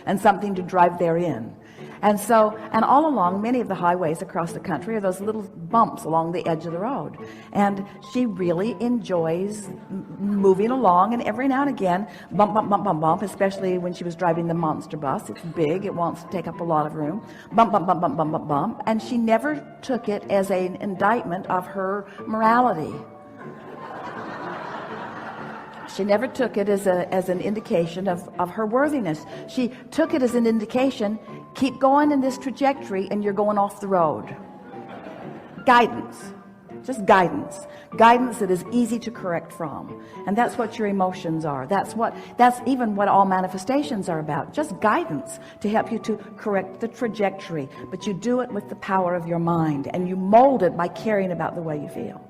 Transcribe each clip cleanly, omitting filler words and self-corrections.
and something to drive therein. And so, and all along many of the highways across the country are those little bumps along the edge of the road. And she really enjoys moving along, and every now and again, bump, bump, bump, bump, bump, especially when she was driving the monster bus. It's big, it wants to take up a lot of room. Bump, bump, bump, bump, bump, bump, bump. And she never took it as an indictment of her morality. She never took it as an indication of her worthiness. She took it as an indication, keep going in this trajectory and you're going off the road. Guidance, just guidance. Guidance that is easy to correct from. And that's what your emotions are. That's even what all manifestations are about. Just guidance to help you to correct the trajectory. But you do it with the power of your mind, and you mold it by caring about the way you feel.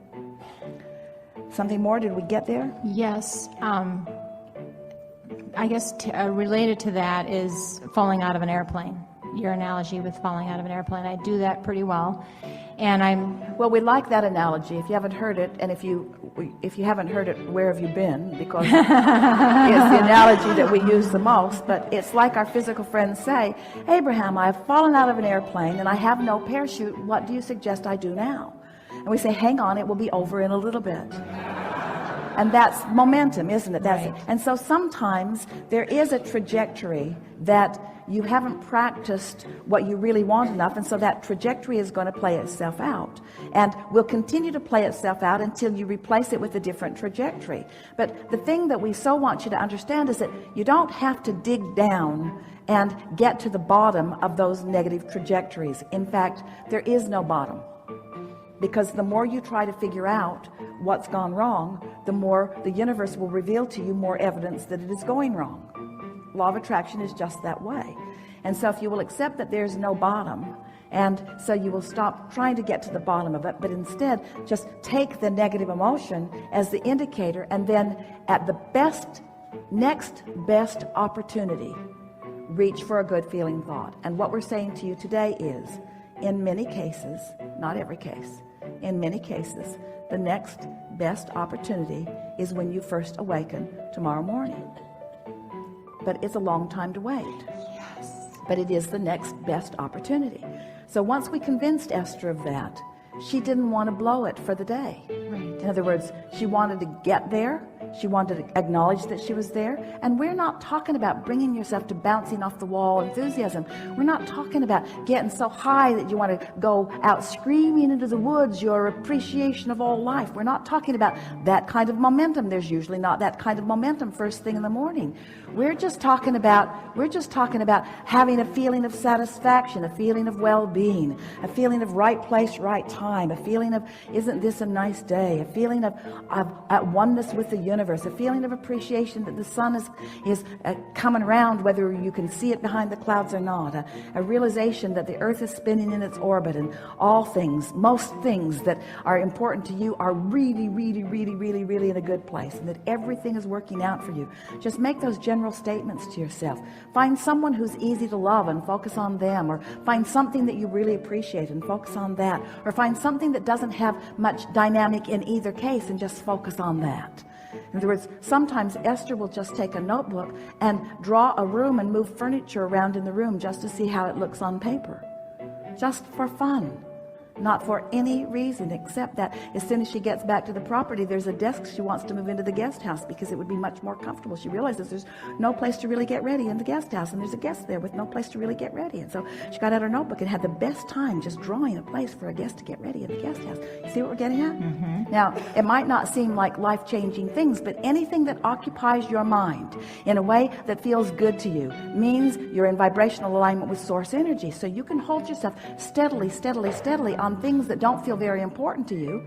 Something more? Did we get there? Yes. I guess related to that is falling out of an airplane. Your analogy with falling out of an airplane. I do that pretty well. And well, we like that analogy. If you haven't heard it, and if you haven't heard it, where have you been? Because it's the analogy that we use the most. But it's like our physical friends say, Abraham, I have fallen out of an airplane and I have no parachute. What do you suggest I do now? And we say, hang on, it will be over in a little bit. And that's momentum, isn't it? That's right. It. And so sometimes there is a trajectory that you haven't practiced what you really want enough, and so that trajectory is going to play itself out, and will continue to play itself out until you replace it with a different trajectory. But the thing that we so want you to understand is that you don't have to dig down and get to the bottom of those negative trajectories. In fact, there is no bottom. Because the more you try to figure out what's gone wrong, the more the universe will reveal to you more evidence that it is going wrong. Law of attraction is just that way. And so if you will accept that there's no bottom, and so you will stop trying to get to the bottom of it, but instead just take the negative emotion as the indicator, and then at the next best opportunity, reach for a good feeling thought. And what we're saying to you today is, in many cases, not every case, in many cases, the next best opportunity is when you first awaken tomorrow morning. But it's a long time to wait. yes. But it is the next best opportunity. So once we convinced Esther of that, she didn't want to blow it for the day. Right. In other words, she wanted to get there. She wanted to acknowledge that she was there. And we're not talking about bringing yourself to bouncing off the wall enthusiasm. We're not talking about getting so high that you want to go out screaming into the woods your appreciation of all life. We're not talking about that kind of momentum. There's usually not that kind of momentum first thing in the morning. We're just talking about having a feeling of satisfaction, a feeling of well-being, a feeling of right place, right time, a feeling of isn't this a nice day, a feeling of at oneness with the universe, a feeling of appreciation that the sun is coming around whether you can see it behind the clouds or not, a realization that the earth is spinning in its orbit, and all things, most things that are important to you are really, really, really, really, really in a good place, and that everything is working out for you. Just make those general statements to yourself. Find someone who's easy to love and focus on them, or find something that you really appreciate and focus on that, or find something that doesn't have much dynamic in either case and just focus on that. In other words, sometimes Esther will just take a notebook and draw a room and move furniture around in the room just to see how it looks on paper, just for fun. Not for any reason except that as soon as she gets back to the property, there's a desk she wants to move into the guest house because it would be much more comfortable. She realizes there's no place to really get ready in the guest house, and there's a guest there with no place to really get ready. And so she got out her notebook and had the best time just drawing a place for a guest to get ready in the guest house. You see what we're getting at? Mm-hmm. Now, it might not seem like life-changing things, but anything that occupies your mind in a way that feels good to you means you're in vibrational alignment with source energy. So you can hold yourself steadily, steadily, steadily on things that don't feel very important to you,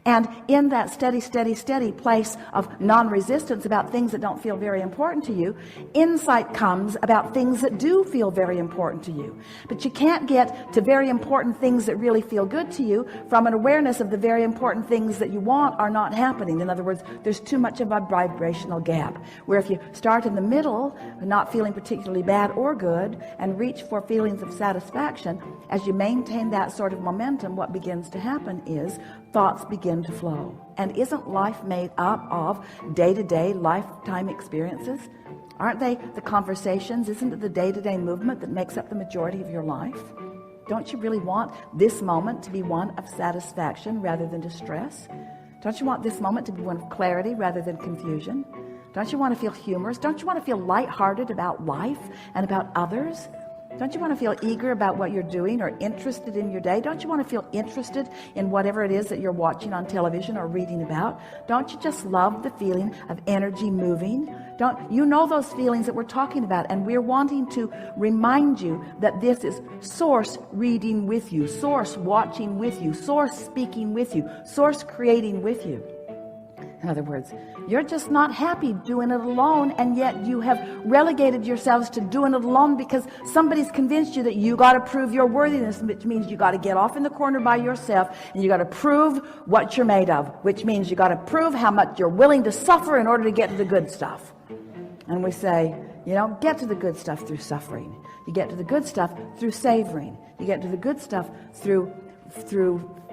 and in that steady, steady, steady place of non-resistance about things that don't feel very important to you, insight comes about things that do feel very important to you. But you can't get to very important things that really feel good to you from an awareness of the very important things that you want are not happening. In other words, there's too much of a vibrational gap, where if you start in the middle, not feeling particularly bad or good, and reach for feelings of satisfaction, as you maintain that sort of momentum, what begins to happen is thoughts begin to flow. And isn't life made up of day-to-day lifetime experiences? Aren't they the conversations? Isn't it the day-to-day movement that makes up the majority of your life? Don't you really want this moment to be one of satisfaction rather than distress? Don't you want this moment to be one of clarity rather than confusion? Don't you want to feel humorous? Don't you want to feel lighthearted about life and about others? Don't you want to feel eager about what you're doing or interested in your day? Don't you want to feel interested in whatever it is that you're watching on television or reading about? Don't you just love the feeling of energy moving? Don't you know those feelings that we're talking about? And we're wanting to remind you that this is Source reading with you, Source watching with you, Source speaking with you, Source creating with you. In other words, you're just not happy doing it alone, and yet you have relegated yourselves to doing it alone because somebody's convinced you that you got to prove your worthiness, which means you got to get off in the corner by yourself and you got to prove what you're made of, which means you got to prove how much you're willing to suffer in order to get to the good stuff. And we say, you don't get to the good stuff through suffering. You get to the good stuff through savoring. You get to the good stuff through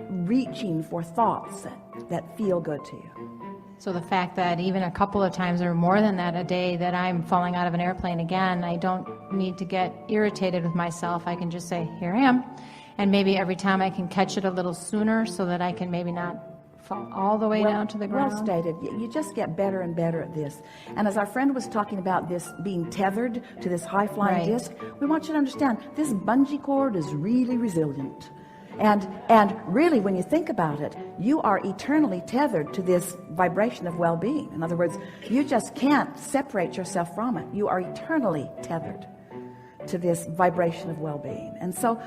reaching for thoughts that feel good to you. So the fact that even a couple of times or more than that a day that I'm falling out of an airplane again, I don't need to get irritated with myself. I can just say, here I am. And maybe every time I can catch it a little sooner so that I can maybe not fall all the way down to the ground. Well stated. You just get better and better at this. And as our friend was talking about this being tethered to this high-flying disc, we want you to understand this bungee cord is really resilient. And really, when you think about it, you are eternally tethered to this vibration of well-being. In other words, you just can't separate yourself from it. You are eternally tethered to this vibration of well-being. And so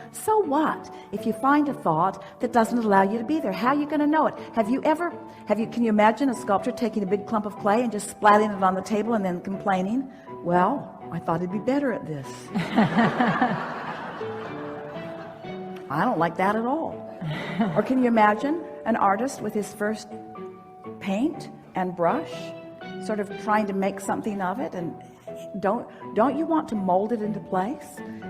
what if you find a thought that doesn't allow you to be there? How are you going to know it? Can you imagine a sculptor taking a big clump of clay and just splatting it on the table and then complaining, well, I thought I'd be better at this. I don't like that at all. Or can you imagine an artist with his first paint and brush sort of trying to make something of it? And don't you want to mold it into place?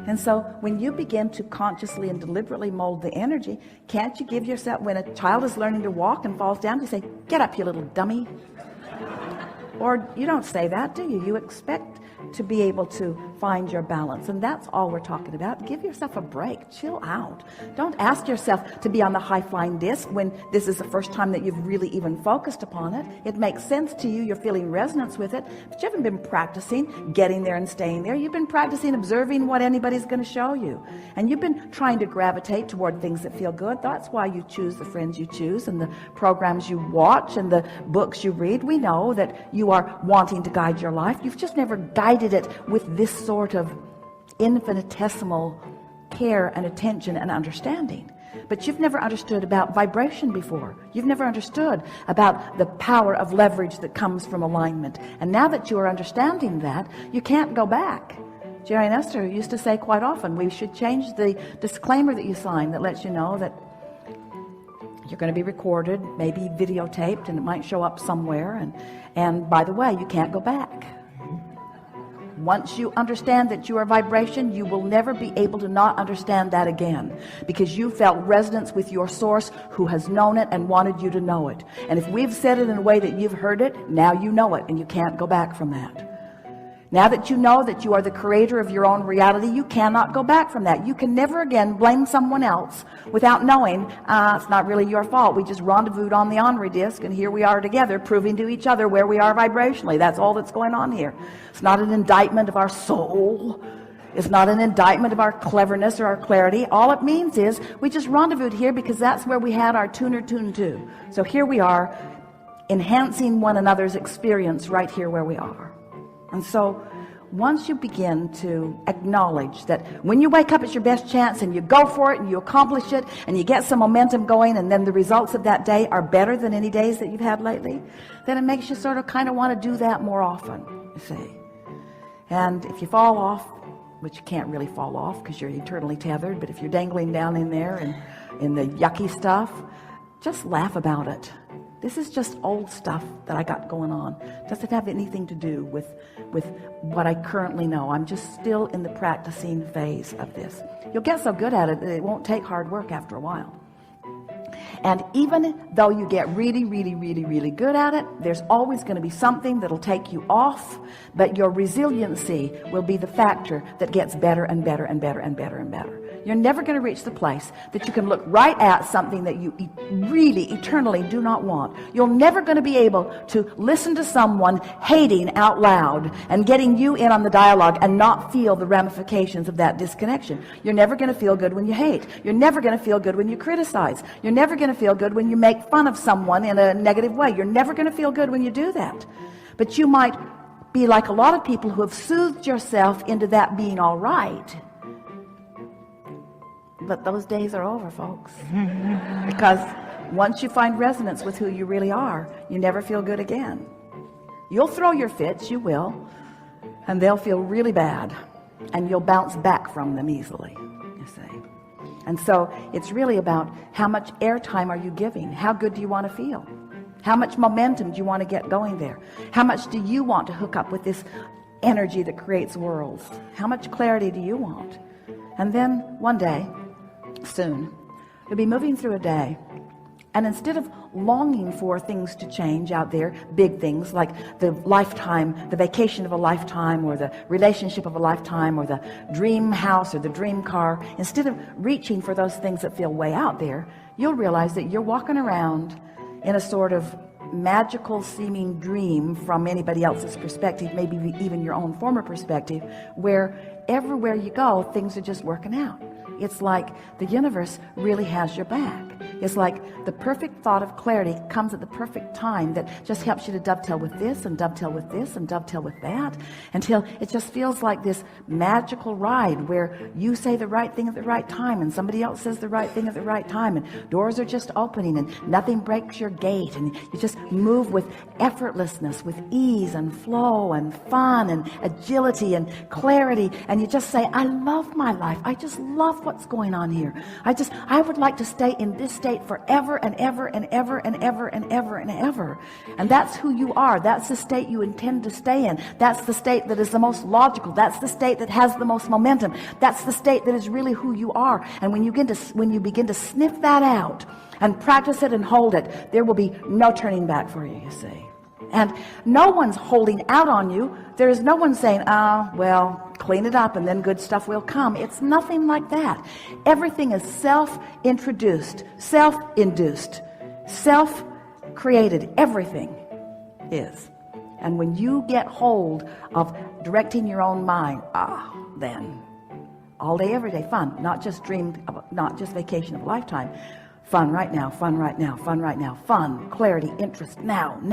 And so when you begin to consciously and deliberately mold the energy, can't you give yourself, when a child is learning to walk and falls down, you say, get up, you little dummy. Or you don't say that, do you? You expect to be able to find your balance. And that's all we're talking about. Give yourself a break. Chill out. Don't ask yourself to be on the high-flying disc when this is the first time that you've really even focused upon it. It makes sense to you. You're feeling resonance with it. But you haven't been practicing getting there and staying there. You've been practicing observing what anybody's going to show you. And you've been trying to gravitate toward things that feel good. That's why you choose the friends you choose and the programs you watch and the books you read. We know that you are wanting to guide your life. You've just never guided it with this sort of infinitesimal care and attention and understanding. But you've never understood about vibration before. You've never understood about the power of leverage that comes from alignment. And now that you are understanding that, you can't go back. Jerry and Esther used to say quite often, we should change the disclaimer that you sign that lets you know that you're going to be recorded, maybe videotaped, and it might show up somewhere. And by the way, you can't go back. Once you understand that you are vibration, you will never be able to not understand that again, because you felt resonance with your source who has known it and wanted you to know it. And if we've said it in a way that you've heard it, now you know it and you can't go back from that. Now that you know that you are the creator of your own reality, you cannot go back from that. You can never again blame someone else without knowing it's not really your fault. We just rendezvoused on the Henri disc, and here we are together proving to each other where we are vibrationally. That's all that's going on here. It's not an indictment of our soul. It's not an indictment of our cleverness or our clarity. All it means is we just rendezvoused here because that's where we had our tuner tuned to. So here we are, enhancing one another's experience right here where we are. And so once you begin to acknowledge that when you wake up, it's your best chance, and you go for it and you accomplish it and you get some momentum going, and then the results of that day are better than any days that you've had lately, then it makes you sort of kind of want to do that more often, you see. And if you fall off, which you can't really fall off because you're eternally tethered, but if you're dangling down in there and in the yucky stuff, just laugh about it. This is just old stuff that I got going on. Doesn't have anything to do with what I currently know. I'm just still in the practicing phase of this. You'll get so good at it that it won't take hard work after a while. And even though you get really, really, really, really good at it, there's always going to be something that'll take you off, but your resiliency will be the factor that gets better and better and better and better and better. You're never going to reach the place that you can look right at something that you really eternally do not want. You're never going to be able to listen to someone hating out loud and getting you in on the dialogue and not feel the ramifications of that disconnection. You're never going to feel good when you hate. You're never going to feel good when you criticize. You're never going to feel good when you make fun of someone in a negative way. You're never going to feel good when you do that. But you might be like a lot of people who have soothed yourself into that being all right. But those days are over, folks. Because once you find resonance with who you really are, you never feel good again. You'll throw your fits, you will, and they'll feel really bad, and you'll bounce back from them easily, you see. And so it's really about how much airtime are you giving? How good do you want to feel? How much momentum do you want to get going there? How much do you want to hook up with this energy that creates worlds? How much clarity do you want? And then one day, soon, you'll be moving through a day, and instead of longing for things to change out there, big things like the lifetime, the vacation of a lifetime, or the relationship of a lifetime, or the dream house or the dream car, instead of reaching for those things that feel way out there, you'll realize that you're walking around in a sort of magical seeming dream from anybody else's perspective, maybe even your own former perspective, where everywhere you go, things are just working out. It's like the universe really has your back. It's like the perfect thought of clarity comes at the perfect time that just helps you to dovetail with this and dovetail with this and dovetail with that, until it just feels like this magical ride where you say the right thing at the right time and somebody else says the right thing at the right time, and doors are just opening and nothing breaks your gait, and you just move with effortlessness, with ease and flow and fun and agility and clarity, and you just say, I love my life. I just love what's going on here. I would like to stay in this state forever and ever and ever and ever and ever and ever. And that's who you are. That's the state you intend to stay in. That's the state that is the most logical. That's the state that has the most momentum. That's the state that is really who you are. And when you begin to sniff that out and practice it and hold it, there will be no turning back for you, you see. And no one's holding out on you. There is no one saying, well, clean it up and then good stuff will come. It's nothing like that. Everything is self-introduced, self-induced, self-created. Everything is. And when you get hold of directing your own mind, then all day, every day, fun. Not just vacation of a lifetime. Fun right now, fun right now, fun right now, fun, clarity, interest, now. And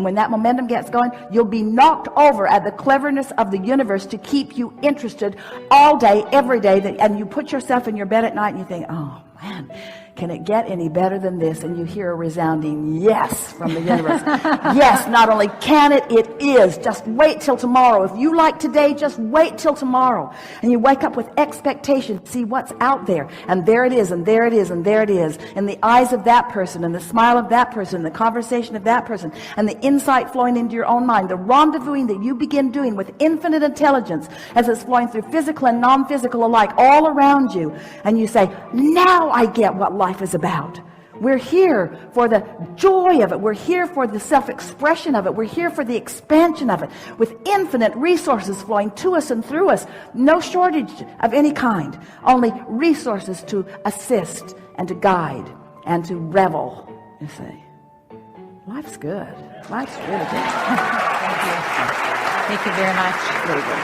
when that momentum gets going, you'll be knocked over at the cleverness of the universe to keep you interested all day, every day. And you put yourself in your bed at night and you think, oh man, can it get any better than this? And you hear a resounding yes from the universe. Yes, not only can it, it is. Just wait till tomorrow. If you like today, just wait till tomorrow. And you wake up with expectation, see what's out there. And there it is, and there it is, and there it is. In the eyes of that person, and the smile of that person, the conversation of that person, and the insight flowing into your own mind, the rendezvousing that you begin doing with infinite intelligence as it's flowing through physical and non-physical alike all around you. And you say, now I get what life is about. We're here for the joy of it. We're here for the self-expression of it. We're here for the expansion of it, with infinite resources flowing to us and through us. No shortage of any kind, only resources to assist and to guide and to revel, you see. Life's good. Life's really good. Thank you. Thank you very much. Very good.